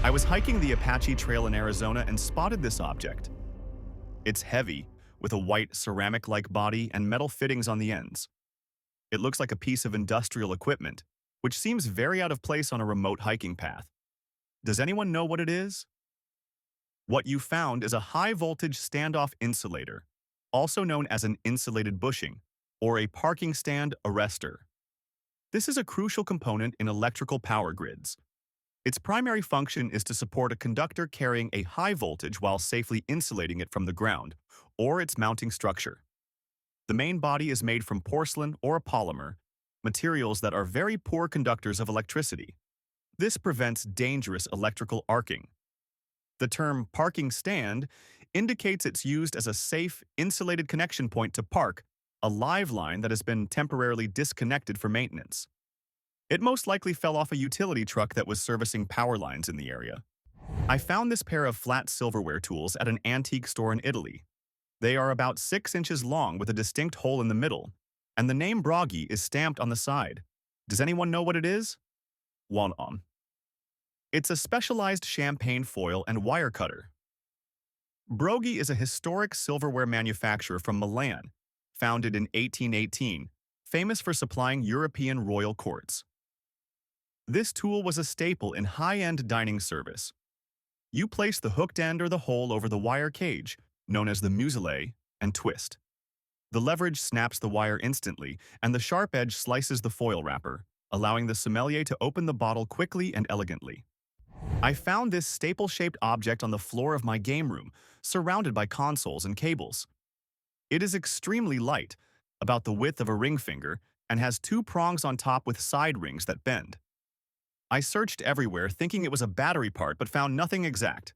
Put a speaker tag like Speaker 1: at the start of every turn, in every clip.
Speaker 1: I was hiking the Apache Trail in Arizona and spotted this object. It's heavy, with a white ceramic-like body and metal fittings on the ends. It looks like a piece of industrial equipment, which seems very out of place on a remote hiking path. Does anyone know what it is? What you found is a high-voltage standoff insulator, also known as an insulated bushing, or a parking stand arrestor. This is a crucial component in electrical power grids. Its primary function is to support a conductor carrying a high voltage while safely insulating it from the ground, or its mounting structure. The main body is made from porcelain or polymer, materials that are very poor conductors of electricity. This prevents dangerous electrical arcing. The term parking stand indicates it's used as a safe, insulated connection point to park a live line that has been temporarily disconnected for maintenance. It most likely fell off a utility truck that was servicing power lines in the area. I found this pair of flat silverware tools at an antique store in Italy. They are about 6 inches long with a distinct hole in the middle, and the name Broggi is stamped on the side. Does anyone know what it is? It's a specialized champagne foil and wire cutter. Broggi is a historic silverware manufacturer from Milan, founded in 1818, famous for supplying European royal courts. This tool was a staple in high-end dining service. You place the hooked end or the hole over the wire cage, known as the muselet, and twist. The leverage snaps the wire instantly, and the sharp edge slices the foil wrapper, allowing the sommelier to open the bottle quickly and elegantly. I found this staple-shaped object on the floor of my game room, surrounded by consoles and cables. It is extremely light, about the width of a ring finger, and has 2 prongs on top with side rings that bend. I searched everywhere thinking it was a battery part but found nothing exact.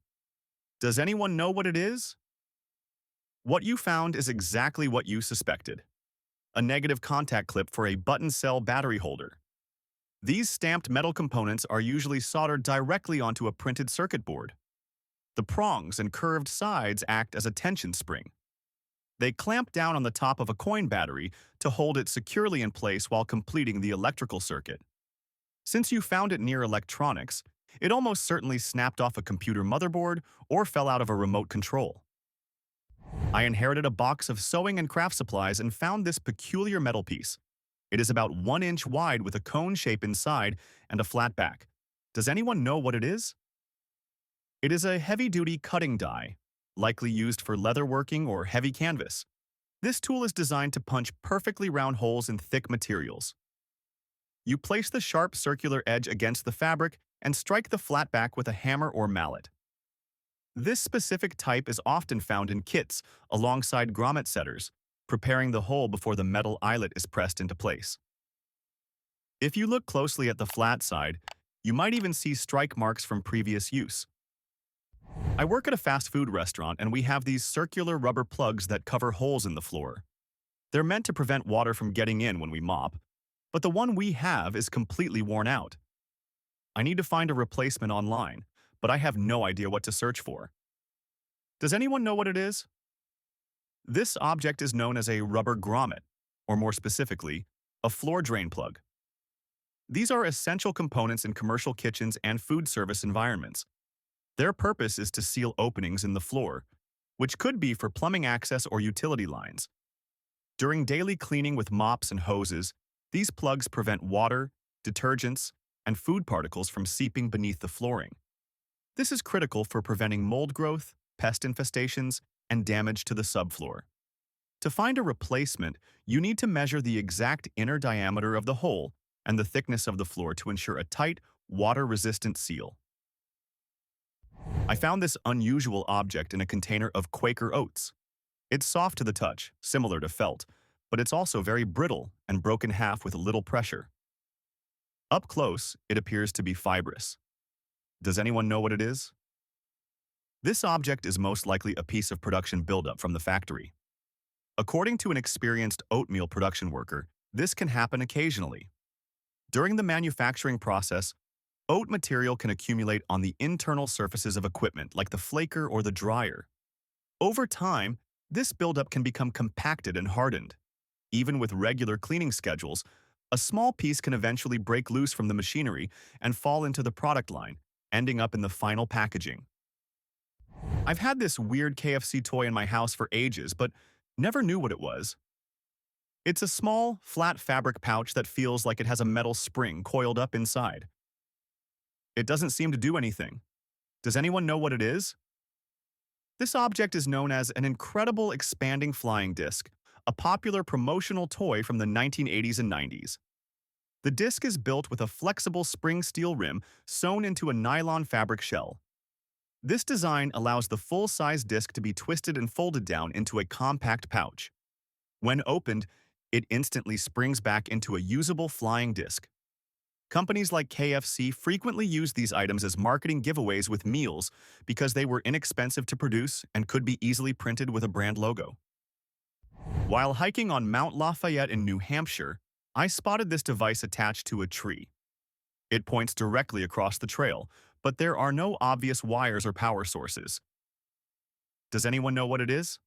Speaker 1: Does anyone know what it is? What you found is exactly what you suspected. A negative contact clip for a button cell battery holder. These stamped metal components are usually soldered directly onto a printed circuit board. The prongs and curved sides act as a tension spring. They clamp down on the top of a coin battery to hold it securely in place while completing the electrical circuit. Since you found it near electronics, it almost certainly snapped off a computer motherboard or fell out of a remote control. I inherited a box of sewing and craft supplies and found this peculiar metal piece. It is about 1 inch wide with a cone shape inside and a flat back. Does anyone know what it is? It is a heavy-duty cutting die, likely used for leatherworking or heavy canvas. This tool is designed to punch perfectly round holes in thick materials. You place the sharp circular edge against the fabric and strike the flat back with a hammer or mallet. This specific type is often found in kits alongside grommet setters, preparing the hole before the metal eyelet is pressed into place. If you look closely at the flat side, you might even see strike marks from previous use. I work at a fast food restaurant and we have these circular rubber plugs that cover holes in the floor. They're meant to prevent water from getting in when we mop, but the one we have is completely worn out. I need to find a replacement online, but I have no idea what to search for. Does anyone know what it is? This object is known as a rubber grommet, or more specifically, a floor drain plug. These are essential components in commercial kitchens and food service environments. Their purpose is to seal openings in the floor, which could be for plumbing access or utility lines. During daily cleaning with mops and hoses, these plugs prevent water, detergents, and food particles from seeping beneath the flooring. This is critical for preventing mold growth, pest infestations, and damage to the subfloor. To find a replacement, you need to measure the exact inner diameter of the hole and the thickness of the floor to ensure a tight, water-resistant seal. I found this unusual object in a container of Quaker oats. It's soft to the touch, similar to felt, but it's also very brittle and broken in half with little pressure. Up close, it appears to be fibrous. Does anyone know what it is? This object is most likely a piece of production buildup from the factory. According to an experienced oatmeal production worker, this can happen occasionally. During the manufacturing process, oat material can accumulate on the internal surfaces of equipment like the flaker or the dryer. Over time, this buildup can become compacted and hardened. Even with regular cleaning schedules, a small piece can eventually break loose from the machinery and fall into the product line, ending up in the final packaging. I've had this weird KFC toy in my house for ages, but never knew what it was. It's a small, flat fabric pouch that feels like it has a metal spring coiled up inside. It doesn't seem to do anything. Does anyone know what it is? This object is known as an incredible expanding flying disc, a popular promotional toy from the 1980s and 90s. The disc is built with a flexible spring steel rim sewn into a nylon fabric shell. This design allows the full-size disc to be twisted and folded down into a compact pouch. When opened, it instantly springs back into a usable flying disc. Companies like KFC frequently use these items as marketing giveaways with meals because they were inexpensive to produce and could be easily printed with a brand logo. While hiking on Mount Lafayette in New Hampshire, I spotted this device attached to a tree. It points directly across the trail, but there are no obvious wires or power sources. Does anyone know what it is?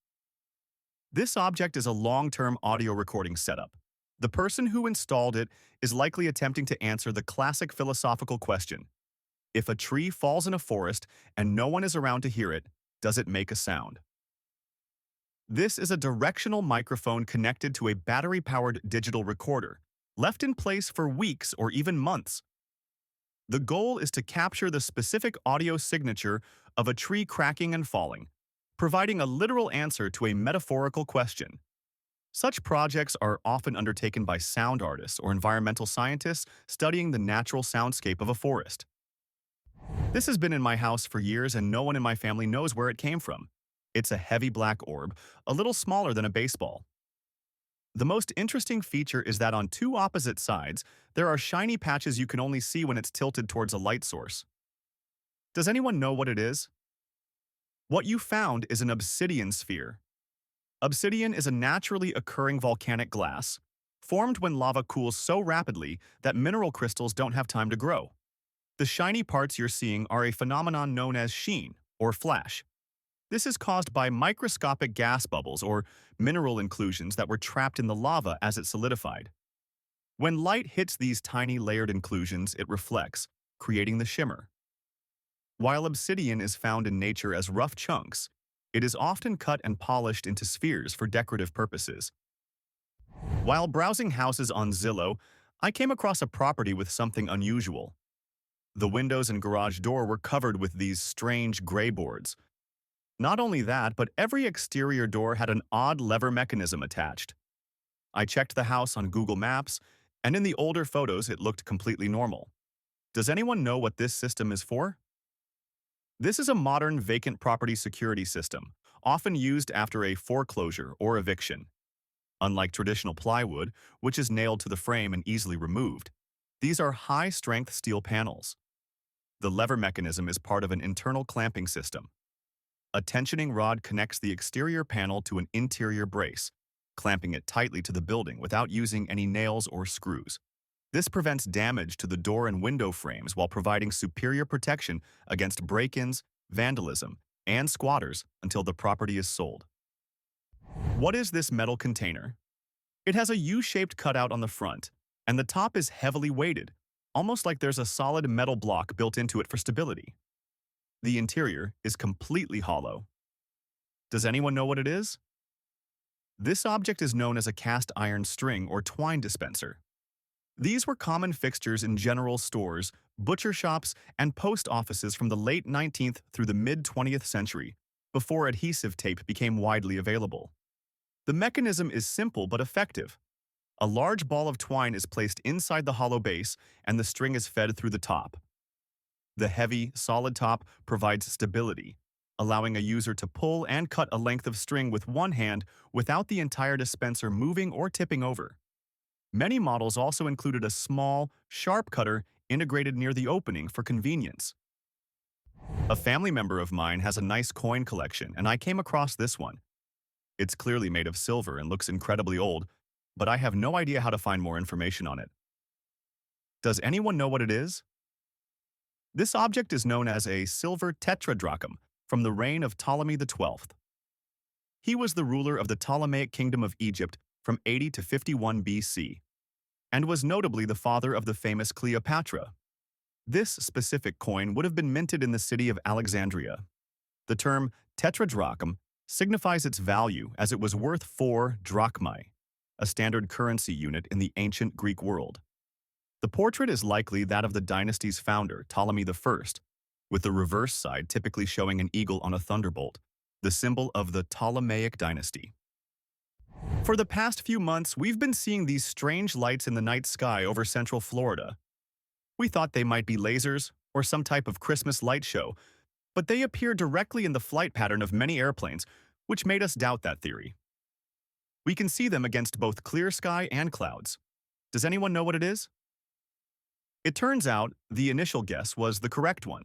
Speaker 1: This object is a long-term audio recording setup. The person who installed it is likely attempting to answer the classic philosophical question: if a tree falls in a forest and no one is around to hear it, does it make a sound? This is a directional microphone connected to a battery-powered digital recorder, left in place for weeks or even months. The goal is to capture the specific audio signature of a tree cracking and falling, providing a literal answer to a metaphorical question. Such projects are often undertaken by sound artists or environmental scientists studying the natural soundscape of a forest. This has been in my house for years and no one in my family knows where it came from. It's a heavy black orb, a little smaller than a baseball. The most interesting feature is that on two opposite sides, there are shiny patches you can only see when it's tilted towards a light source. Does anyone know what it is? What you found is an obsidian sphere. Obsidian is a naturally occurring volcanic glass, formed when lava cools so rapidly that mineral crystals don't have time to grow. The shiny parts you're seeing are a phenomenon known as sheen, or flash. This is caused by microscopic gas bubbles or mineral inclusions that were trapped in the lava as it solidified. When light hits these tiny layered inclusions, it reflects, creating the shimmer. While obsidian is found in nature as rough chunks, it is often cut and polished into spheres for decorative purposes. While browsing houses on Zillow, I came across a property with something unusual. The windows and garage door were covered with these strange gray boards. Not only that, but every exterior door had an odd lever mechanism attached. I checked the house on Google Maps, and in the older photos it looked completely normal. Does anyone know what this system is for? This is a modern vacant property security system, often used after a foreclosure or eviction. Unlike traditional plywood, which is nailed to the frame and easily removed, these are high-strength steel panels. The lever mechanism is part of an internal clamping system. A tensioning rod connects the exterior panel to an interior brace, clamping it tightly to the building without using any nails or screws. This prevents damage to the door and window frames while providing superior protection against break-ins, vandalism, and squatters until the property is sold. What is this metal container? It has a U-shaped cutout on the front, and the top is heavily weighted, almost like there's a solid metal block built into it for stability. The interior is completely hollow. Does anyone know what it is? This object is known as a cast iron string or twine dispenser. These were common fixtures in general stores, butcher shops, and post offices from the late 19th through the mid-20th century, before adhesive tape became widely available. The mechanism is simple but effective. A large ball of twine is placed inside the hollow base, and the string is fed through the top. The heavy, solid top provides stability, allowing a user to pull and cut a length of string with one hand without the entire dispenser moving or tipping over. Many models also included a small, sharp cutter integrated near the opening for convenience. A family member of mine has a nice coin collection, and I came across this one. It's clearly made of silver and looks incredibly old, but I have no idea how to find more information on it. Does anyone know what it is? This object is known as a silver tetradrachm from the reign of Ptolemy XII. He was the ruler of the Ptolemaic Kingdom of Egypt from 80 to 51 BC, and was notably the father of the famous Cleopatra. This specific coin would have been minted in the city of Alexandria. The term tetradrachm signifies its value as it was worth 4 drachmae, a standard currency unit in the ancient Greek world. The portrait is likely that of the dynasty's founder, Ptolemy I, with the reverse side typically showing an eagle on a thunderbolt, the symbol of the Ptolemaic dynasty. For the past few months, we've been seeing these strange lights in the night sky over central Florida. We thought they might be lasers or some type of Christmas light show, but they appear directly in the flight pattern of many airplanes, which made us doubt that theory. We can see them against both clear sky and clouds. Does anyone know what it is? It turns out the initial guess was the correct one.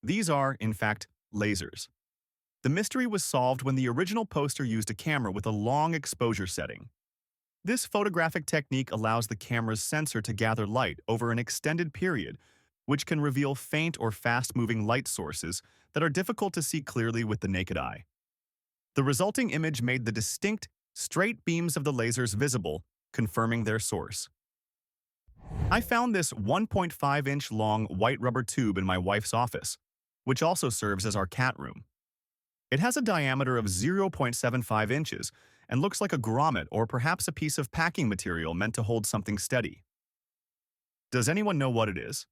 Speaker 1: These are, in fact, lasers. The mystery was solved when the original poster used a camera with a long exposure setting. This photographic technique allows the camera's sensor to gather light over an extended period, which can reveal faint or fast-moving light sources that are difficult to see clearly with the naked eye. The resulting image made the distinct, straight beams of the lasers visible, confirming their source. I found this 1.5-inch long white rubber tube in my wife's office, which also serves as our cat room. It has a diameter of 0.75 inches and looks like a grommet or perhaps a piece of packing material meant to hold something steady. Does anyone know what it is?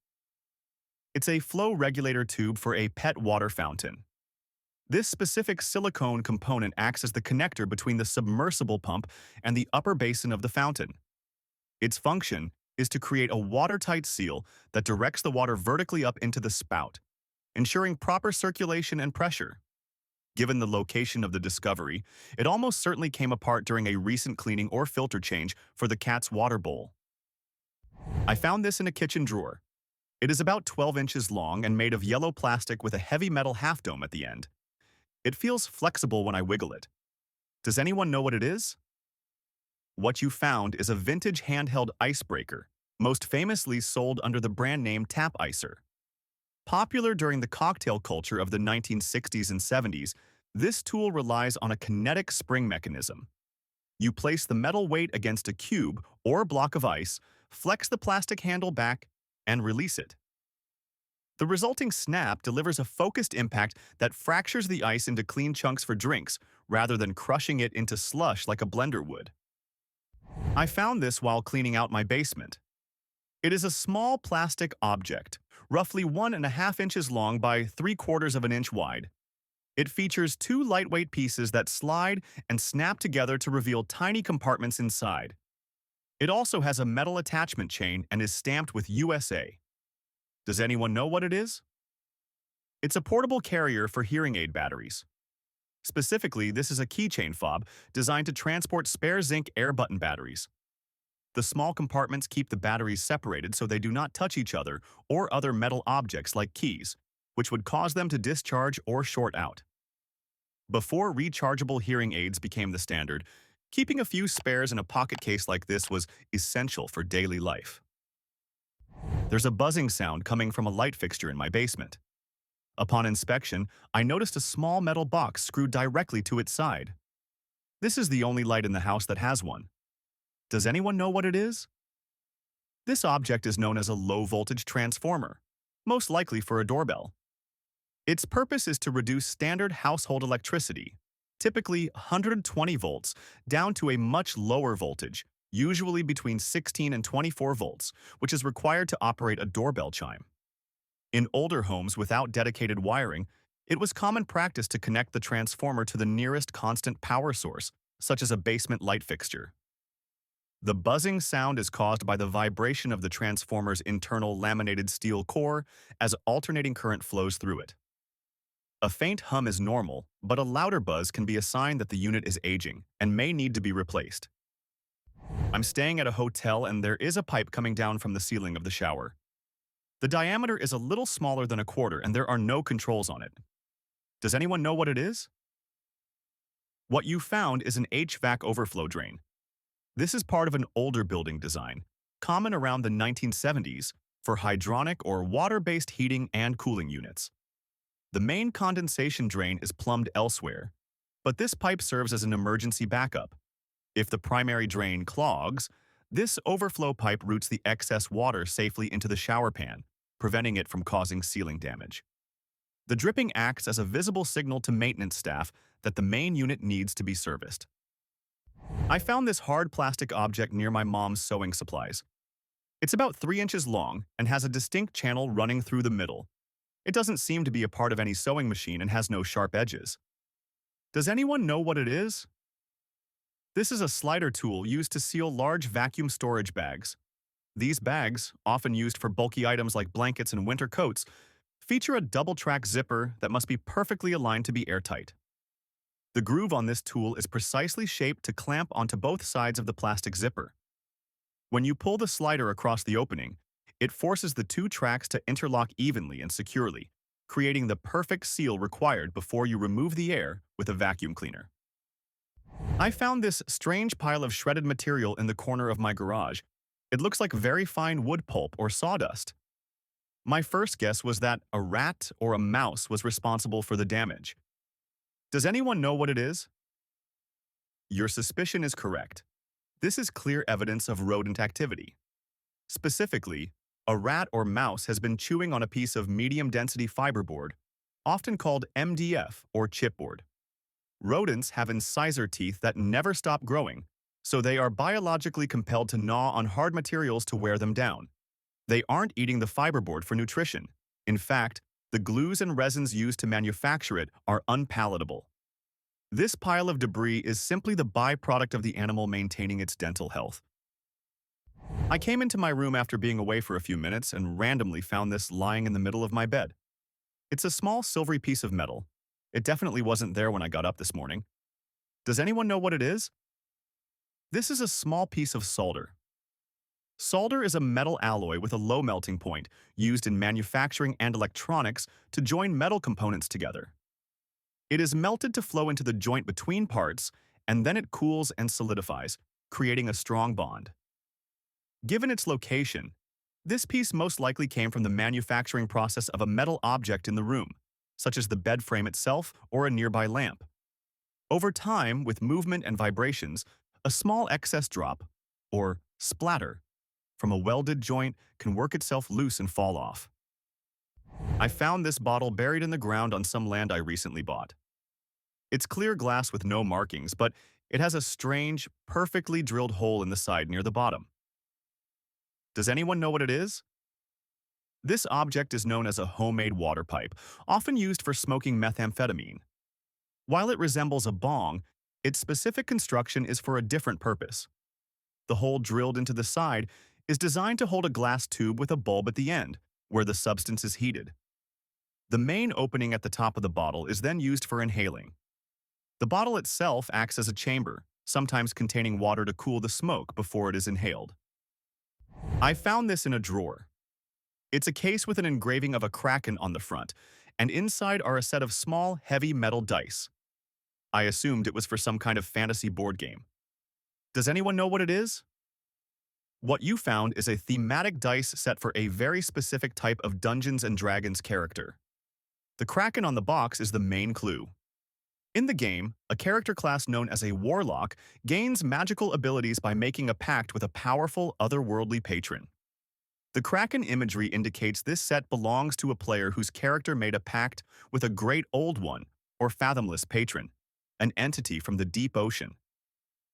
Speaker 1: It's a flow regulator tube for a pet water fountain. This specific silicone component acts as the connector between the submersible pump and the upper basin of the fountain. Its function is to create a watertight seal that directs the water vertically up into the spout, ensuring proper circulation and pressure. Given the location of the discovery, it almost certainly came apart during a recent cleaning or filter change for the cat's water bowl. I found this in a kitchen drawer. It is about 12 inches long and made of yellow plastic with a heavy metal half dome at the end. It feels flexible when I wiggle it. Does anyone know what it is? What you found is a vintage handheld icebreaker, most famously sold under the brand name Tap Icer. Popular during the cocktail culture of the 1960s and 70s, this tool relies on a kinetic spring mechanism. You place the metal weight against a cube or block of ice, flex the plastic handle back, and release it. The resulting snap delivers a focused impact that fractures the ice into clean chunks for drinks, rather than crushing it into slush like a blender would. I found this while cleaning out my basement. It is a small plastic object, roughly 1.5 inches long by 3/4 of an inch wide. It features 2 lightweight pieces that slide and snap together to reveal tiny compartments inside. It also has a metal attachment chain and is stamped with USA. Does anyone know what it is? It's a portable carrier for hearing aid batteries. Specifically, this is a keychain fob designed to transport spare zinc air button batteries. The small compartments keep the batteries separated so they do not touch each other or other metal objects like keys, which would cause them to discharge or short out. Before rechargeable hearing aids became the standard, keeping a few spares in a pocket case like this was essential for daily life. There's a buzzing sound coming from a light fixture in my basement. Upon inspection, I noticed a small metal box screwed directly to its side. This is the only light in the house that has one. Does anyone know what it is? This object is known as a low-voltage transformer, most likely for a doorbell. Its purpose is to reduce standard household electricity, typically 120 volts, down to a much lower voltage, usually between 16 and 24 volts, which is required to operate a doorbell chime. In older homes without dedicated wiring, it was common practice to connect the transformer to the nearest constant power source, such as a basement light fixture. The buzzing sound is caused by the vibration of the transformer's internal laminated steel core as alternating current flows through it. A faint hum is normal, but a louder buzz can be a sign that the unit is aging and may need to be replaced. I'm staying at a hotel and there is a pipe coming down from the ceiling of the shower. The diameter is a little smaller than 1/4 and there are no controls on it. Does anyone know what it is? What you found is an HVAC overflow drain. This is part of an older building design, common around the 1970s, for hydronic or water-based heating and cooling units. The main condensation drain is plumbed elsewhere, but this pipe serves as an emergency backup. If the primary drain clogs, this overflow pipe routes the excess water safely into the shower pan, preventing it from causing ceiling damage. The dripping acts as a visible signal to maintenance staff that the main unit needs to be serviced. I found this hard plastic object near my mom's sewing supplies. It's about 3 inches long and has a distinct channel running through the middle. It doesn't seem to be a part of any sewing machine and has no sharp edges. Does anyone know what it is? This is a slider tool used to seal large vacuum storage bags. These bags, often used for bulky items like blankets and winter coats, feature a double-track zipper that must be perfectly aligned to be airtight. The groove on this tool is precisely shaped to clamp onto both sides of the plastic zipper. When you pull the slider across the opening, it forces the 2 tracks to interlock evenly and securely, creating the perfect seal required before you remove the air with a vacuum cleaner. I found this strange pile of shredded material in the corner of my garage. It looks like very fine wood pulp or sawdust. My first guess was that a rat or a mouse was responsible for the damage. Does anyone know what it is? Your suspicion is correct. This is clear evidence of rodent activity. Specifically, a rat or mouse has been chewing on a piece of medium-density fiberboard, often called MDF or chipboard. Rodents have incisor teeth that never stop growing, so they are biologically compelled to gnaw on hard materials to wear them down. They aren't eating the fiberboard for nutrition. In fact, the glues and resins used to manufacture it are unpalatable. This pile of debris is simply the byproduct of the animal maintaining its dental health. I came into my room after being away for a few minutes and randomly found this lying in the middle of my bed. It's a small silvery piece of metal. It definitely wasn't there when I got up this morning. Does anyone know what it is? This is a small piece of solder. Solder is a metal alloy with a low melting point used in manufacturing and electronics to join metal components together. It is melted to flow into the joint between parts, and then it cools and solidifies, creating a strong bond. Given its location, this piece most likely came from the manufacturing process of a metal object in the room, such as the bed frame itself or a nearby lamp. Over time, with movement and vibrations, a small excess drop, or splatter, from a welded joint can work itself loose and fall off. I found this bottle buried in the ground on some land I recently bought. It's clear glass with no markings, but it has a strange, perfectly drilled hole in the side near the bottom. Does anyone know what it is? This object is known as a homemade water pipe, often used for smoking methamphetamine. While it resembles a bong, its specific construction is for a different purpose. The hole drilled into the side is designed to hold a glass tube with a bulb at the end, where the substance is heated. The main opening at the top of the bottle is then used for inhaling. The bottle itself acts as a chamber, sometimes containing water to cool the smoke before it is inhaled. I found this in a drawer. It's a case with an engraving of a kraken on the front, and inside are a set of small, heavy metal dice. I assumed it was for some kind of fantasy board game. Does anyone know what it is? What you found is a thematic dice set for a very specific type of Dungeons & Dragons character. The kraken on the box is the main clue. In the game, a character class known as a warlock gains magical abilities by making a pact with a powerful, otherworldly patron. The kraken imagery indicates this set belongs to a player whose character made a pact with a great old one, or fathomless patron, an entity from the deep ocean.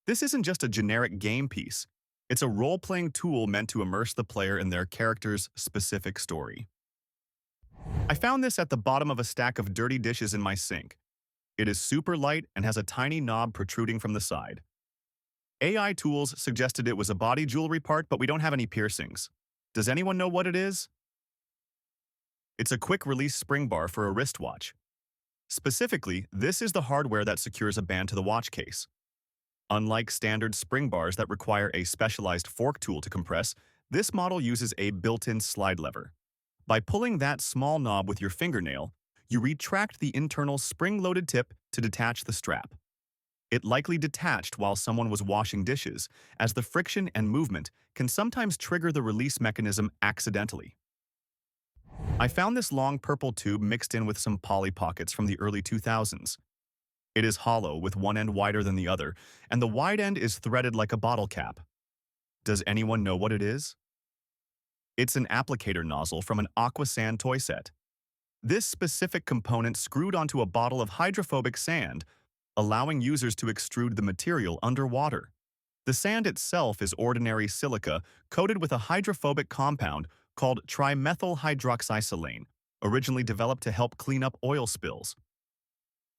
Speaker 1: This isn't just a generic game piece. It's a role-playing tool meant to immerse the player in their character's specific story. I found this at the bottom of a stack of dirty dishes in my sink. It is super light and has a tiny knob protruding from the side. AI tools suggested it was a body jewelry part, but we don't have any piercings. Does anyone know what it is? It's a quick-release spring bar for a wristwatch. Specifically, this is the hardware that secures a band to the watch case. Unlike standard spring bars that require a specialized fork tool to compress, this model uses a built-in slide lever. By pulling that small knob with your fingernail, you retract the internal spring-loaded tip to detach the strap. It likely detached while someone was washing dishes, as the friction and movement can sometimes trigger the release mechanism accidentally. I found this long purple tube mixed in with some Polly Pockets from the early 2000s. It is hollow with one end wider than the other, and the wide end is threaded like a bottle cap. Does anyone know what it is? It's an applicator nozzle from an aqua sand toy set. This specific component screwed onto a bottle of hydrophobic sand, allowing users to extrude the material underwater. The sand itself is ordinary silica coated with a hydrophobic compound called trimethyl hydroxysilane, originally developed to help clean up oil spills.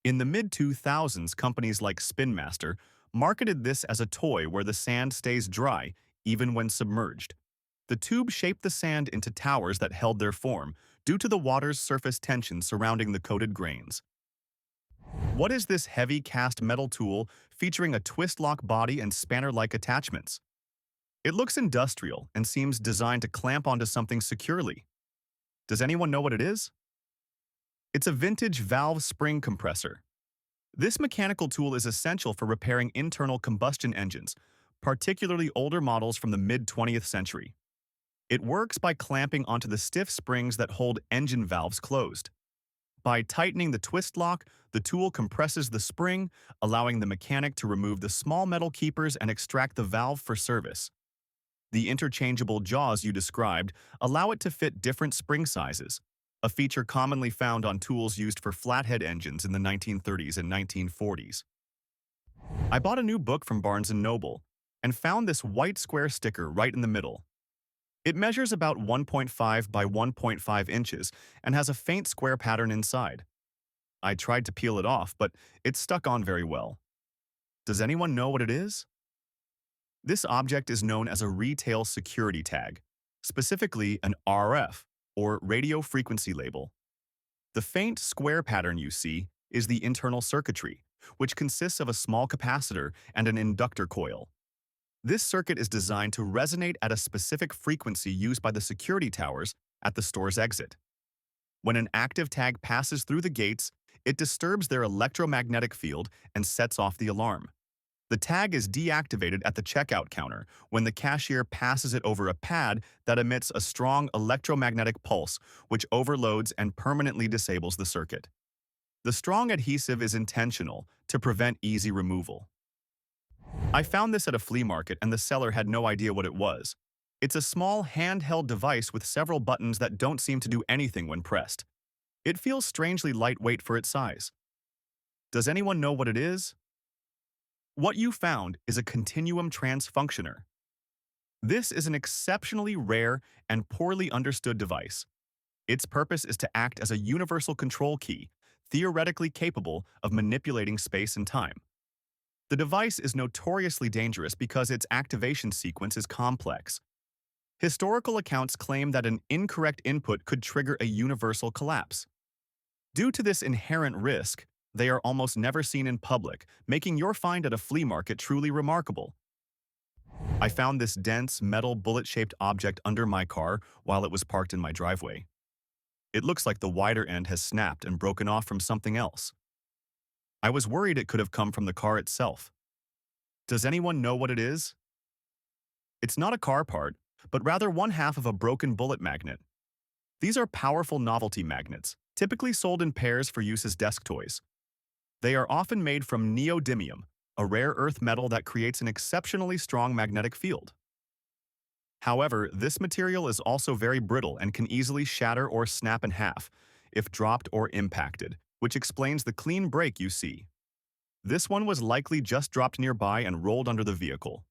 Speaker 1: In the mid-2000s, companies like Spin Master marketed this as a toy where the sand stays dry even when submerged. The tube shaped the sand into towers that held their form due to the water's surface tension surrounding the coated grains. What is this heavy cast metal tool featuring a twist-lock body and spanner-like attachments? It looks industrial and seems designed to clamp onto something securely. Does anyone know what it is? It's a vintage valve spring compressor. This mechanical tool is essential for repairing internal combustion engines, particularly older models from the mid-20th century. It works by clamping onto the stiff springs that hold engine valves closed. By tightening the twist lock, the tool compresses the spring, allowing the mechanic to remove the small metal keepers and extract the valve for service. The interchangeable jaws you described allow it to fit different spring sizes, a feature commonly found on tools used for flathead engines in the 1930s and 1940s. I bought a new book from Barnes & Noble and found this white square sticker right in the middle. It measures about 1.5 by 1.5 inches and has a faint square pattern inside. I tried to peel it off, but it stuck on very well. Does anyone know what it is? This object is known as a retail security tag, specifically an RF, or radio frequency label. The faint square pattern you see is the internal circuitry, which consists of a small capacitor and an inductor coil. This circuit is designed to resonate at a specific frequency used by the security towers at the store's exit. When an active tag passes through the gates, it disturbs their electromagnetic field and sets off the alarm. The tag is deactivated at the checkout counter when the cashier passes it over a pad that emits a strong electromagnetic pulse, which overloads and permanently disables the circuit. The strong adhesive is intentional to prevent easy removal. I found this at a flea market and the seller had no idea what it was. It's a small handheld device with several buttons that don't seem to do anything when pressed. It feels strangely lightweight for its size. Does anyone know what it is? What you found is a continuum transfunctioner. This is an exceptionally rare and poorly understood device. Its purpose is to act as a universal control key, theoretically capable of manipulating space and time. The device is notoriously dangerous because its activation sequence is complex. Historical accounts claim that an incorrect input could trigger a universal collapse. Due to this inherent risk, they are almost never seen in public, making your find at a flea market truly remarkable. I found this dense, metal, bullet-shaped object under my car while it was parked in my driveway. It looks like the wider end has snapped and broken off from something else. I was worried it could have come from the car itself. Does anyone know what it is? It's not a car part, but rather one half of a broken bullet magnet. These are powerful novelty magnets, typically sold in pairs for use as desk toys. They are often made from neodymium, a rare earth metal that creates an exceptionally strong magnetic field. However, this material is also very brittle and can easily shatter or snap in half if dropped or impacted, which explains the clean break you see. This one was likely just dropped nearby and rolled under the vehicle.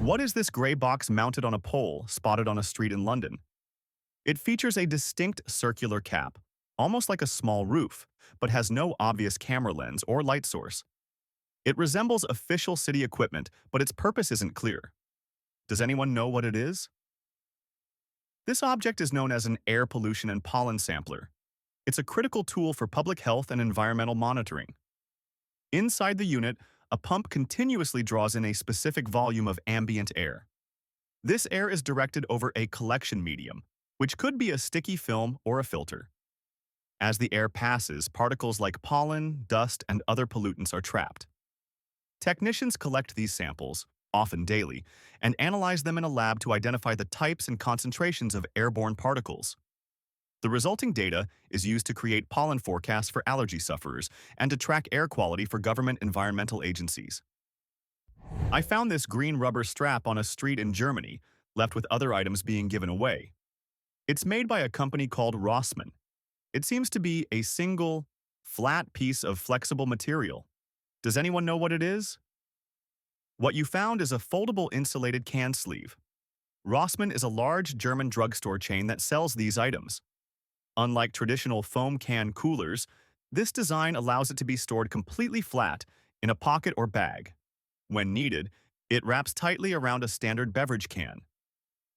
Speaker 1: What is this gray box mounted on a pole spotted on a street in London? It features a distinct circular cap, almost like a small roof, but has no obvious camera lens or light source. It resembles official city equipment, but its purpose isn't clear. Does anyone know what it is? This object is known as an air pollution and pollen sampler. It's a critical tool for public health and environmental monitoring. Inside the unit, a pump continuously draws in a specific volume of ambient air. This air is directed over a collection medium, which could be a sticky film or a filter. As the air passes, particles like pollen, dust, and other pollutants are trapped. Technicians collect these samples, often daily, and analyze them in a lab to identify the types and concentrations of airborne particles. The resulting data is used to create pollen forecasts for allergy sufferers and to track air quality for government environmental agencies. I found this green rubber strap on a street in Germany left with other items being given away. It's made by a company called Rossmann. It seems to be a single, flat piece of flexible material. Does anyone know what it is? What you found is a foldable insulated can sleeve. Rossmann is a large German drugstore chain that sells these items. Unlike traditional foam can coolers, this design allows it to be stored completely flat in a pocket or bag. When needed, it wraps tightly around a standard beverage can.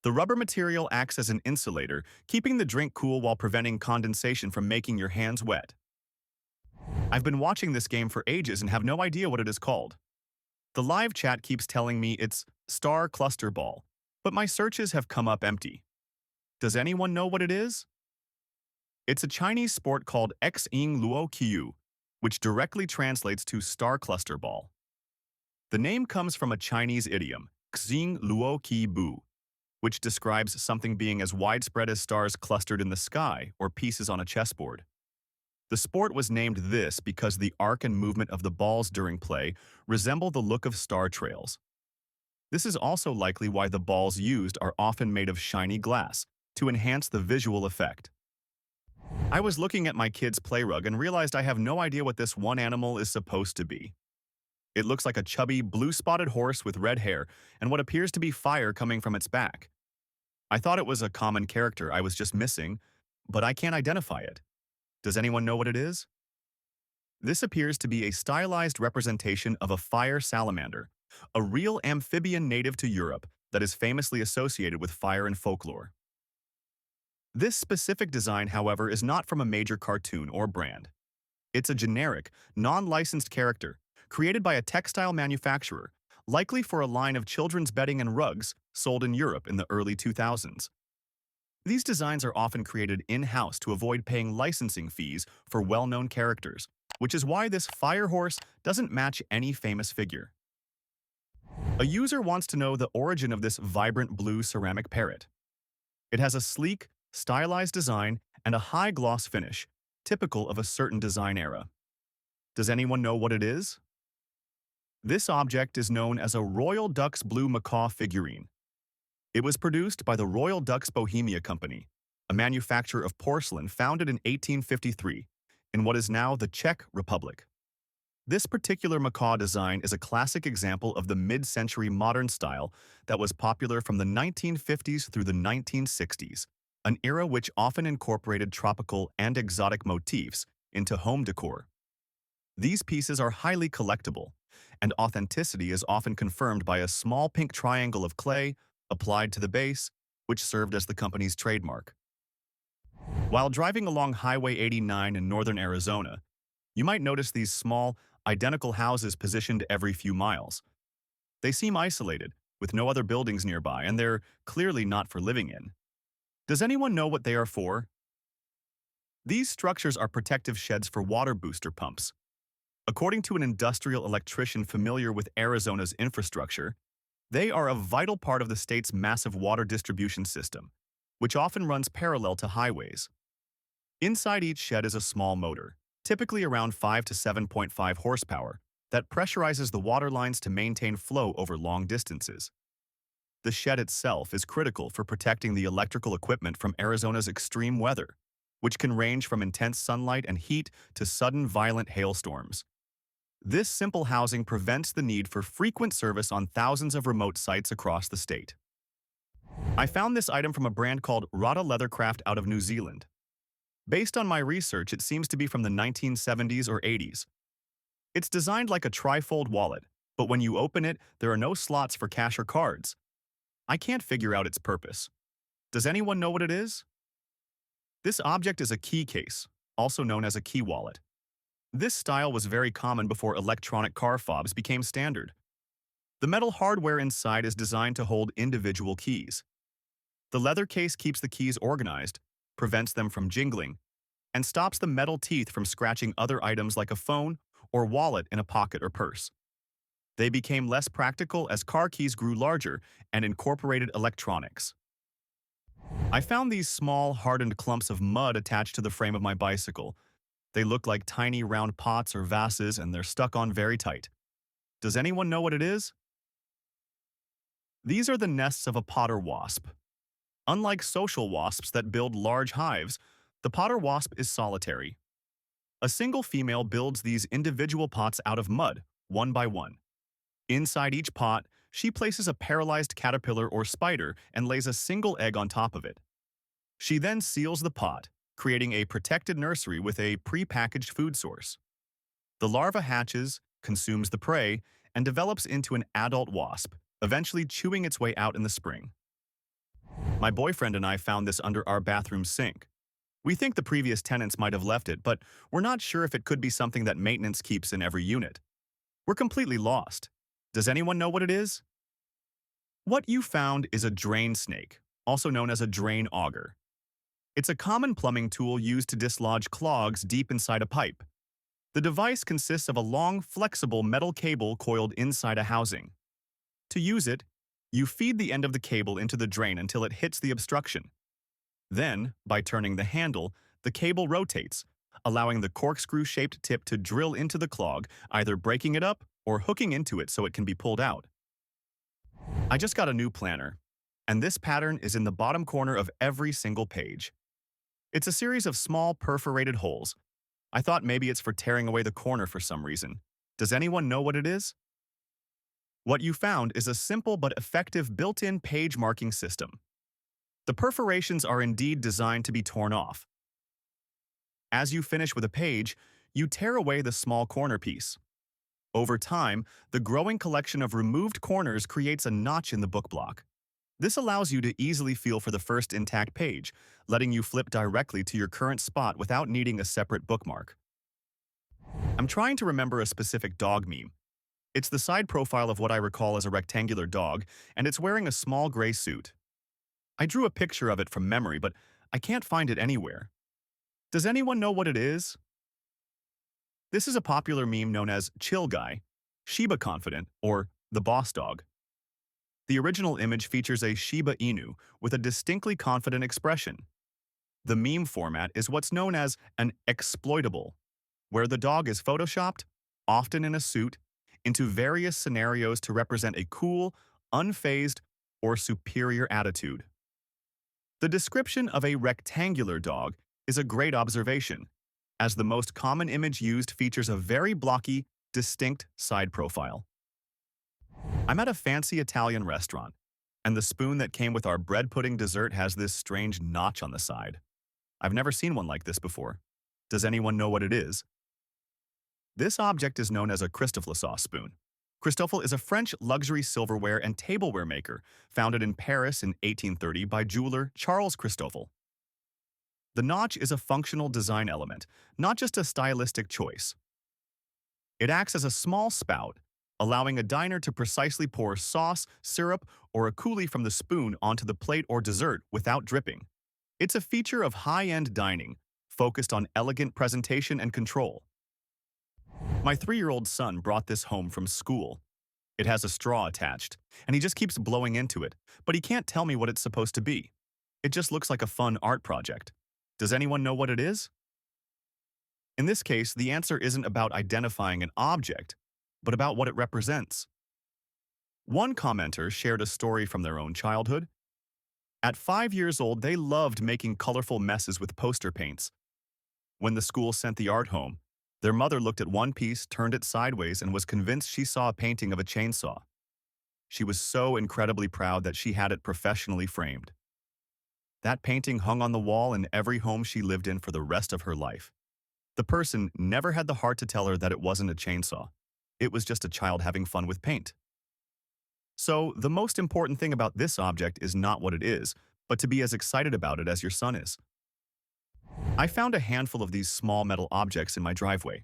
Speaker 1: The rubber material acts as an insulator, keeping the drink cool while preventing condensation from making your hands wet. I've been watching this game for ages and have no idea what it is called. The live chat keeps telling me it's Star Cluster Ball, but my searches have come up empty. Does anyone know what it is? It's a Chinese sport called Xing Luo Qiu, which directly translates to Star Cluster Ball. The name comes from a Chinese idiom, Xing Luo Qi Bu, which describes something being as widespread as stars clustered in the sky or pieces on a chessboard. The sport was named this because the arc and movement of the balls during play resemble the look of star trails. This is also likely why the balls used are often made of shiny glass to enhance the visual effect. I was looking at my kid's play rug and realized I have no idea what this one animal is supposed to be. It looks like a chubby, blue-spotted horse with red hair and what appears to be fire coming from its back. I thought it was a common character I was just missing, but I can't identify it. Does anyone know what it is? This appears to be a stylized representation of a fire salamander, a real amphibian native to Europe that is famously associated with fire and folklore. This specific design, however, is not from a major cartoon or brand. It's a generic, non-licensed character created by a textile manufacturer, likely for a line of children's bedding and rugs sold in Europe in the early 2000s. These designs are often created in-house to avoid paying licensing fees for well-known characters, which is why this fire horse doesn't match any famous figure. A user wants to know the origin of this vibrant blue ceramic parrot. It has a sleek, stylized design and a high gloss finish, typical of a certain design era. Does anyone know what it is? This object is known as a Royal Dux Blue Macaw figurine. It was produced by the Royal Dux Bohemia Company, a manufacturer of porcelain founded in 1853 in what is now the Czech Republic. This particular macaw design is a classic example of the mid-century modern style that was popular from the 1950s through the 1960s, an era which often incorporated tropical and exotic motifs into home decor. These pieces are highly collectible, and authenticity is often confirmed by a small pink triangle of clay applied to the base, which served as the company's trademark. While driving along Highway 89 in northern Arizona, you might notice these small, identical houses positioned every few miles. They seem isolated, with no other buildings nearby, and they're clearly not for living in. Does anyone know what they are for? These structures are protective sheds for water booster pumps. According to an industrial electrician familiar with Arizona's infrastructure, they are a vital part of the state's massive water distribution system, which often runs parallel to highways. Inside each shed is a small motor, typically around 5 to 7.5 horsepower, that pressurizes the water lines to maintain flow over long distances. The shed itself is critical for protecting the electrical equipment from Arizona's extreme weather, which can range from intense sunlight and heat to sudden violent hailstorms. This simple housing prevents the need for frequent service on thousands of remote sites across the state. I found this item from a brand called Rata Leathercraft out of New Zealand. Based on my research, it seems to be from the 1970s or 80s. It's designed like a trifold wallet, but when you open it, there are no slots for cash or cards. I can't figure out its purpose. Does anyone know what it is? This object is a key case, also known as a key wallet. This style was very common before electronic car fobs became standard. The metal hardware inside is designed to hold individual keys. The leather case keeps the keys organized, prevents them from jingling, and stops the metal teeth from scratching other items like a phone or wallet in a pocket or purse. They became less practical as car keys grew larger and incorporated electronics. I found these small, hardened clumps of mud attached to the frame of my bicycle. They look like tiny round pots or vases, and they're stuck on very tight. Does anyone know what it is? These are the nests of a potter wasp. Unlike social wasps that build large hives, the potter wasp is solitary. A single female builds these individual pots out of mud, one by one. Inside each pot, she places a paralyzed caterpillar or spider and lays a single egg on top of it. She then seals the pot, creating a protected nursery with a pre-packaged food source. The larva hatches, consumes the prey, and develops into an adult wasp, eventually chewing its way out in the spring. My boyfriend and I found this under our bathroom sink. We think the previous tenants might have left it, but we're not sure if it could be something that maintenance keeps in every unit. We're completely lost. Does anyone know what it is? What you found is a drain snake, also known as a drain auger. It's a common plumbing tool used to dislodge clogs deep inside a pipe. The device consists of a long, flexible metal cable coiled inside a housing. To use it, you feed the end of the cable into the drain until it hits the obstruction. Then, by turning the handle, the cable rotates, allowing the corkscrew-shaped tip to drill into the clog, either breaking it up or hooking into it so it can be pulled out. I just got a new planner, and this pattern is in the bottom corner of every single page. It's a series of small perforated holes. I thought maybe it's for tearing away the corner for some reason. Does anyone know what it is? What you found is a simple but effective built-in page marking system. The perforations are indeed designed to be torn off. As you finish with a page, you tear away the small corner piece. Over time, the growing collection of removed corners creates a notch in the book block. This allows you to easily feel for the first intact page, letting you flip directly to your current spot without needing a separate bookmark. I'm trying to remember a specific dog meme. It's the side profile of what I recall as a rectangular dog, and it's wearing a small gray suit. I drew a picture of it from memory, but I can't find it anywhere. Does anyone know what it is? This is a popular meme known as Chill Guy, Shiba Confident, or the Boss Dog. The original image features a Shiba Inu with a distinctly confident expression. The meme format is what's known as an exploitable, where the dog is photoshopped, often in a suit, into various scenarios to represent a cool, unfazed, or superior attitude. The description of a rectangular dog is a great observation, as the most common image used features a very blocky, distinct side profile. I'm at a fancy Italian restaurant, and the spoon that came with our bread pudding dessert has this strange notch on the side. I've never seen one like this before. Does anyone know what it is? This object is known as a Christofle sauce spoon. Christofle is a French luxury silverware and tableware maker founded in Paris in 1830 by jeweler Charles Christofle. The notch is a functional design element, not just a stylistic choice. It acts as a small spout, allowing a diner to precisely pour sauce, syrup, or a coulis from the spoon onto the plate or dessert without dripping. It's a feature of high-end dining, focused on elegant presentation and control. My 3-year-old son brought this home from school. It has a straw attached, and he just keeps blowing into it, but he can't tell me what it's supposed to be. It just looks like a fun art project. Does anyone know what it is? In this case, the answer isn't about identifying an object, but about what it represents. One commenter shared a story from their own childhood. At 5 years old, they loved making colorful messes with poster paints. When the school sent the art home, their mother looked at one piece, turned it sideways, and was convinced she saw a painting of a chainsaw. She was so incredibly proud that she had it professionally framed. That painting hung on the wall in every home she lived in for the rest of her life. The person never had the heart to tell her that it wasn't a chainsaw. It was just a child having fun with paint. So, the most important thing about this object is not what it is, but to be as excited about it as your son is. I found a handful of these small metal objects in my driveway.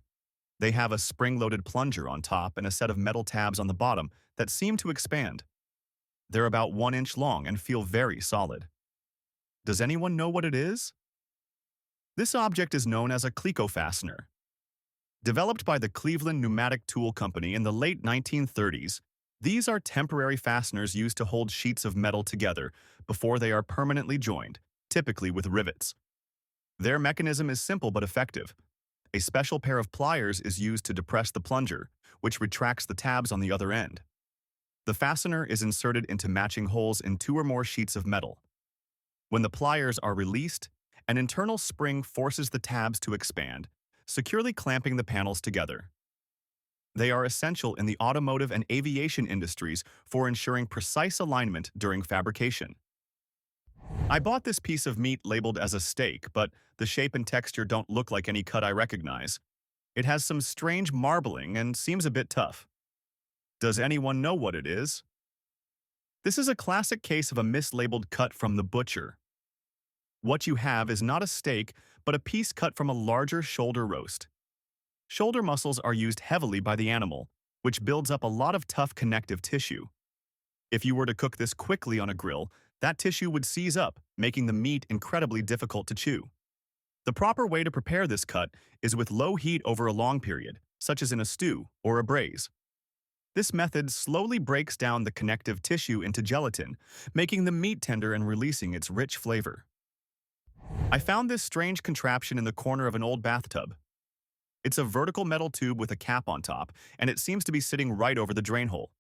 Speaker 1: They have a spring-loaded plunger on top and a set of metal tabs on the bottom that seem to expand. They're about 1 inch long and feel very solid. Does anyone know what it is? This object is known as a Cleco fastener. Developed by the Cleveland Pneumatic Tool Company in the late 1930s, these are temporary fasteners used to hold sheets of metal together before they are permanently joined, typically with rivets. Their mechanism is simple but effective. A special pair of pliers is used to depress the plunger, which retracts the tabs on the other end. The fastener is inserted into matching holes in two or more sheets of metal. When the pliers are released, an internal spring forces the tabs to expand, securely clamping the panels together. They are essential in the automotive and aviation industries for ensuring precise alignment during fabrication. I bought this piece of meat labeled as a steak, but the shape and texture don't look like any cut I recognize. It has some strange marbling and seems a bit tough. Does anyone know what it is? This is a classic case of a mislabeled cut from the butcher. What you have is not a steak, but a piece cut from a larger shoulder roast. Shoulder muscles are used heavily by the animal, which builds up a lot of tough connective tissue. If you were to cook this quickly on a grill, that tissue would seize up, making the meat incredibly difficult to chew. The proper way to prepare this cut is with low heat over a long period, such as in a stew or a braise. This method slowly breaks down the connective tissue into gelatin, making the meat tender and releasing its rich flavor. I found this strange contraption in the corner of an old bathtub. It's a vertical metal tube with a cap on top, and it seems to be sitting right over the drain hole.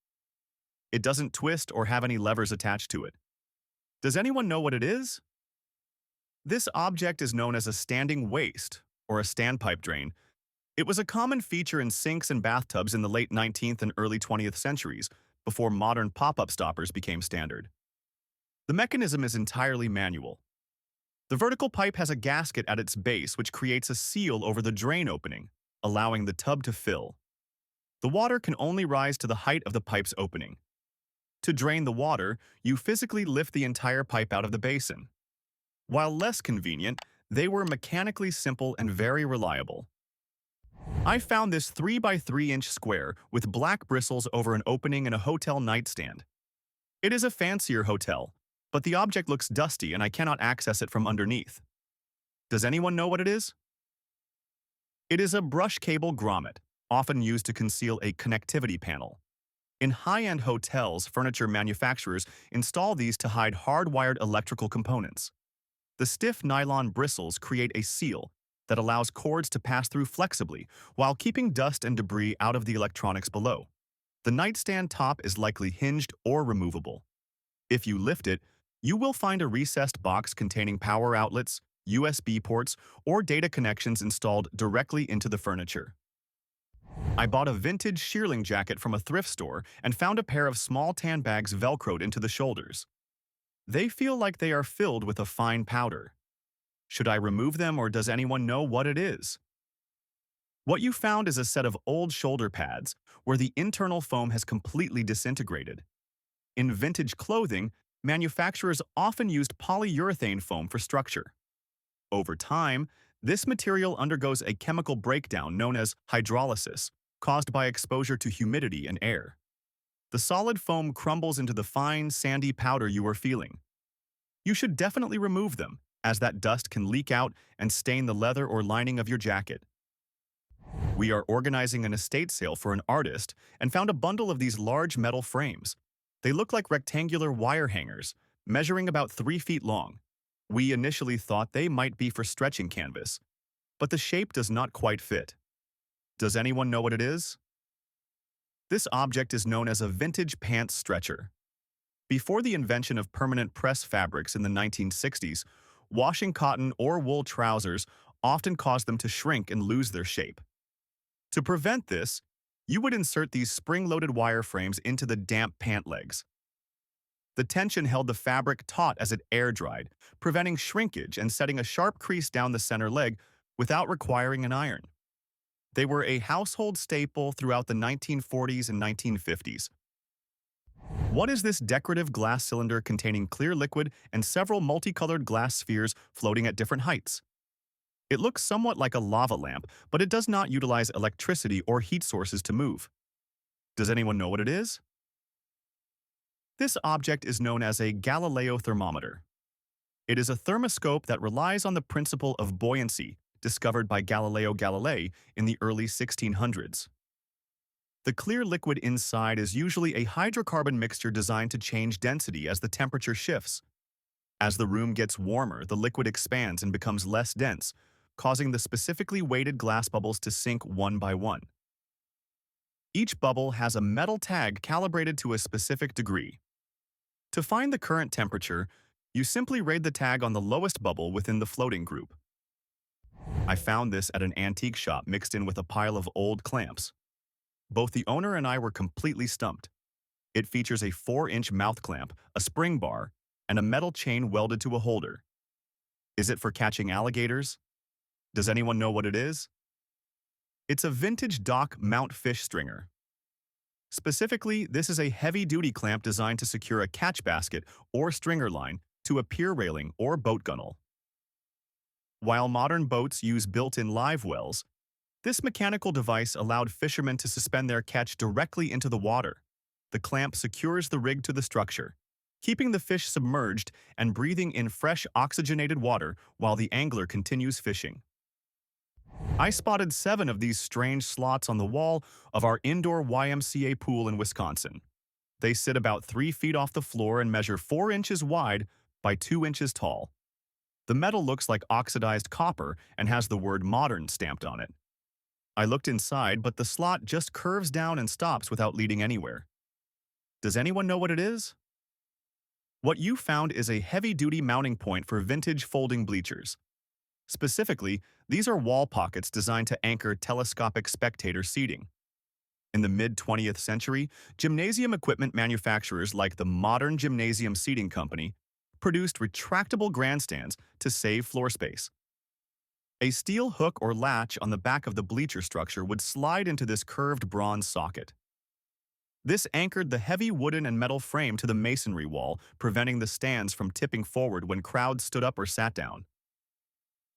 Speaker 1: It doesn't twist or have any levers attached to it. Does anyone know what it is? This object is known as a standing waste, or a standpipe drain. It was a common feature in sinks and bathtubs in the late 19th and early 20th centuries, before modern pop-up stoppers became standard. The mechanism is entirely manual. The vertical pipe has a gasket at its base which creates a seal over the drain opening, allowing the tub to fill. The water can only rise to the height of the pipe's opening. To drain the water, you physically lift the entire pipe out of the basin. While less convenient, they were mechanically simple and very reliable. I found this 3 by 3 inch square with black bristles over an opening in a hotel nightstand. It is a fancier hotel, but the object looks dusty and I cannot access it from underneath. Does anyone know what it is? It is a brush cable grommet, often used to conceal a connectivity panel. In high-end hotels, furniture manufacturers install these to hide hardwired electrical components. The stiff nylon bristles create a seal that allows cords to pass through flexibly while keeping dust and debris out of the electronics below. The nightstand top is likely hinged or removable. If you lift it, you will find a recessed box containing power outlets, USB ports, or data connections installed directly into the furniture. I bought a vintage shearling jacket from a thrift store and found a pair of small tan bags velcroed into the shoulders. They feel like they are filled with a fine powder. Should I remove them or does anyone know what it is? What you found is a set of old shoulder pads where the internal foam has completely disintegrated. In vintage clothing, manufacturers often used polyurethane foam for structure. Over time, this material undergoes a chemical breakdown known as hydrolysis, caused by exposure to humidity and air. The solid foam crumbles into the fine, sandy powder you are feeling. You should definitely remove them, as that dust can leak out and stain the leather or lining of your jacket. We are organizing an estate sale for an artist and found a bundle of these large metal frames. They look like rectangular wire hangers, measuring about 3 feet long. We initially thought they might be for stretching canvas, but the shape does not quite fit. Does anyone know what it is? This object is known as a vintage pants stretcher. Before the invention of permanent press fabrics in the 1960s, washing cotton or wool trousers often caused them to shrink and lose their shape. To prevent this, you would insert these spring-loaded wire frames into the damp pant legs. The tension held the fabric taut as it air-dried, preventing shrinkage and setting a sharp crease down the center leg without requiring an iron. They were a household staple throughout the 1940s and 1950s. What is this decorative glass cylinder containing clear liquid and several multicolored glass spheres floating at different heights? It looks somewhat like a lava lamp, but it does not utilize electricity or heat sources to move. Does anyone know what it is? This object is known as a Galileo thermometer. It is a thermoscope that relies on the principle of buoyancy discovered by Galileo Galilei in the early 1600s. The clear liquid inside is usually a hydrocarbon mixture designed to change density as the temperature shifts. As the room gets warmer, the liquid expands and becomes less dense, causing the specifically weighted glass bubbles to sink one by one. Each bubble has a metal tag calibrated to a specific degree. To find the current temperature, you simply read the tag on the lowest bubble within the floating group. I found this at an antique shop mixed in with a pile of old clamps. Both the owner and I were completely stumped. It features a 4-inch mouth clamp, a spring bar, and a metal chain welded to a holder. Is it for catching alligators? Does anyone know what it is? It's a vintage dock mount fish stringer. Specifically, this is a heavy-duty clamp designed to secure a catch basket or stringer line to a pier railing or boat gunnel. While modern boats use built-in live wells, this mechanical device allowed fishermen to suspend their catch directly into the water. The clamp secures the rig to the structure, keeping the fish submerged and breathing in fresh oxygenated water while the angler continues fishing. I spotted 7 of these strange slots on the wall of our indoor YMCA pool in Wisconsin. They sit about 3 feet off the floor and measure 4 inches wide by 2 inches tall. The metal looks like oxidized copper and has the word modern stamped on it. I looked inside, but the slot just curves down and stops without leading anywhere. Does anyone know what it is? What you found is a heavy-duty mounting point for vintage folding bleachers. Specifically, these are wall pockets designed to anchor telescopic spectator seating. In the mid-20th century, gymnasium equipment manufacturers like the Modern Gymnasium Seating Company produced retractable grandstands to save floor space. A steel hook or latch on the back of the bleacher structure would slide into this curved bronze socket. This anchored the heavy wooden and metal frame to the masonry wall, preventing the stands from tipping forward when crowds stood up or sat down.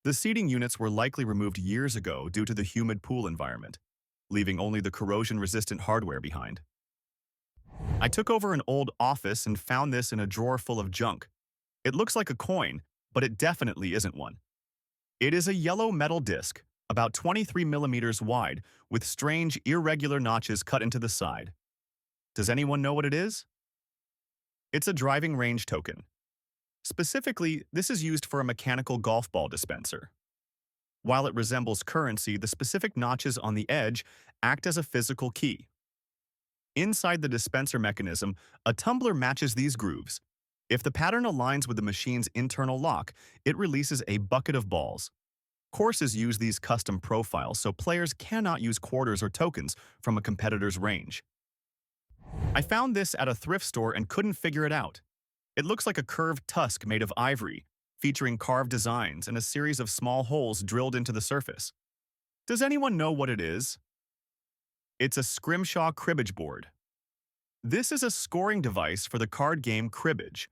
Speaker 1: The seating units were likely removed years ago due to the humid pool environment, leaving only the corrosion-resistant hardware behind. I took over an old office and found this in a drawer full of junk. It looks like a coin, but it definitely isn't one. It is a yellow metal disc, about 23 millimeters wide, with strange, irregular notches cut into the side. Does anyone know what it is? It's a driving range token. Specifically, this is used for a mechanical golf ball dispenser. While it resembles currency, the specific notches on the edge act as a physical key. Inside the dispenser mechanism, a tumbler matches these grooves. If the pattern aligns with the machine's internal lock, it releases a bucket of balls. Courses use these custom profiles so players cannot use quarters or tokens from a competitor's range. I found this at a thrift store and couldn't figure it out. It looks like a curved tusk made of ivory, featuring carved designs and a series of small holes drilled into the surface. Does anyone know what it is? It's a scrimshaw cribbage board. This is a scoring device for the card game cribbage,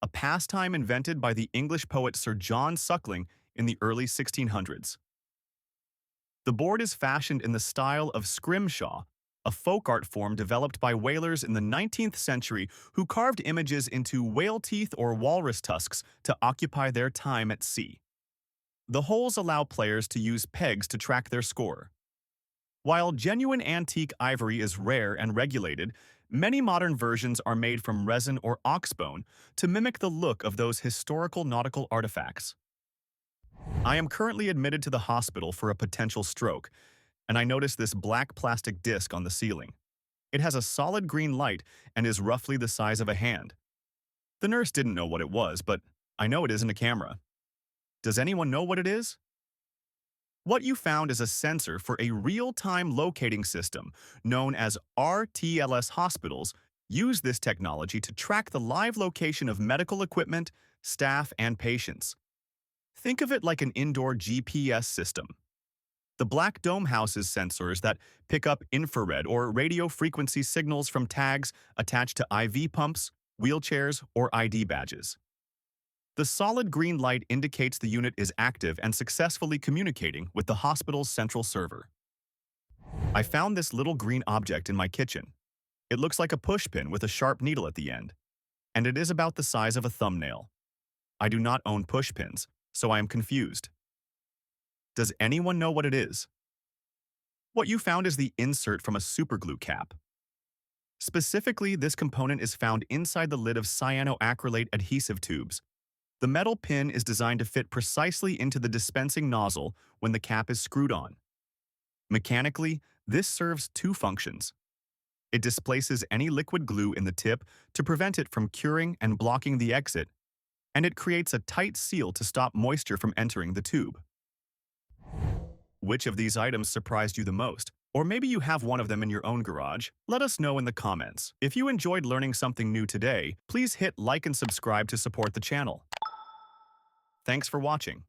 Speaker 1: a pastime invented by the English poet Sir John Suckling in the early 1600s. The board is fashioned in the style of scrimshaw, a folk art form developed by whalers in the 19th century who carved images into whale teeth or walrus tusks to occupy their time at sea. The holes allow players to use pegs to track their score. While genuine antique ivory is rare and regulated, many modern versions are made from resin or oxbone to mimic the look of those historical nautical artifacts. I am currently admitted to the hospital for a potential stroke, and I noticed this black plastic disc on the ceiling. It has a solid green light and is roughly the size of a hand. The nurse didn't know what it was, but I know it isn't a camera. Does anyone know what it is? What you found is a sensor for a real-time locating system known as RTLS. Hospitals use this technology to track the live location of medical equipment, staff, and patients. Think of it like an indoor GPS system. The black dome houses sensors that pick up infrared or radio frequency signals from tags attached to IV pumps, wheelchairs, or ID badges. The solid green light indicates the unit is active and successfully communicating with the hospital's central server. I found this little green object in my kitchen. It looks like a pushpin with a sharp needle at the end, and it is about the size of a thumbnail. I do not own pushpins, so I am confused. Does anyone know what it is? What you found is the insert from a superglue cap. Specifically, this component is found inside the lid of cyanoacrylate adhesive tubes. The metal pin is designed to fit precisely into the dispensing nozzle when the cap is screwed on. Mechanically, this serves 2 functions. It displaces any liquid glue in the tip to prevent it from curing and blocking the exit, and it creates a tight seal to stop moisture from entering the tube. Which of these items surprised you the most? Or maybe you have one of them in your own garage? Let us know in the comments. If you enjoyed learning something new today, please hit like and subscribe to support the channel. Thanks for watching.